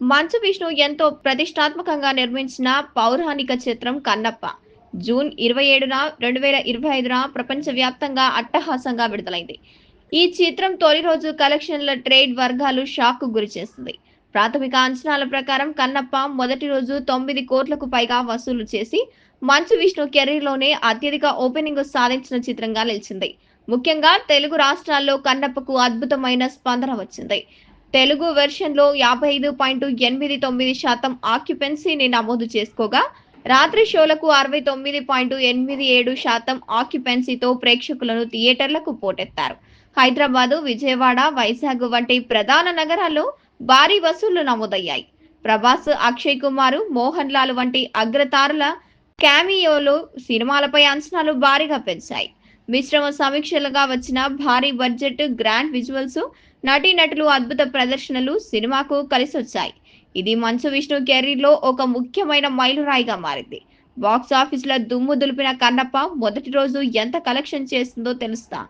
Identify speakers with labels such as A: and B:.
A: మంచు విష్ణు ఎంతో ప్రతిష్టాత్మకంగా నిర్మించిన పౌరాణిక చిత్రం కన్నప్ప జూన్ 27న 2025న ప్రపంచవ్యాప్తంగా అట్టహాసంగా విడుదలైంది. ఈ చిత్రం తొలి రోజు కలెక్షన్ల ట్రేడ్ వర్గాలు షాక్‌కు గురిచేసింది. ప్రాథమిక అంచనాల ప్రకారం కన్నప్ప మొదటి రోజు 9 కోట్లకు పైగా వసూలు చేసి మంచు విష్ణు కెరీర్‌లోనే అత్యధిక ఓపెనింగ్ సాధించిన చిత్రంగా నిలిచింది. ముఖ్యంగా తెలుగు రాష్ట్రాల్లో కన్నప్పకు అద్భుతమైన స్పందన వచ్చింది. తెలుగు వెర్షన్‌లో 55.89% ఆక్యుపెన్సీని నమోదు చేసుకోగా, రాత్రి షోలకు 69.87% ఆక్యుపెన్సీతో ప్రేక్షకులను థియేటర్లకు పోటెత్తారు. హైదరాబాదు, విజయవాడ, వైజాగ్ వంటి ప్రధాన నగరాల్లో భారీ వసూళ్లు నమోదయ్యాయి. ప్రభాస్, అక్షయ్ కుమార్, మోహన్ లాల్ వంటి అగ్రతారల క్యామియోలు సినిమాలపై అంచనాలు భారీగా పెంచాయి. మిశ్రమ సమీక్షలుగా వచ్చిన భారీ బడ్జెట్, గ్రాండ్ విజువల్స్, నటీనటులు అద్భుత ప్రదర్శనలు సినిమాకు కలిసొచ్చాయి. ఇది మంచు విష్ణు కెరీర్‌లో ఒక ముఖ్యమైన మైలురాయిగా మారింది. బాక్స్ ఆఫీస్‌లో దుమ్ము దులిపిన కన్నప్ప మొదటి రోజు ఎంత కలెక్షన్ చేసిందో తెలుసా?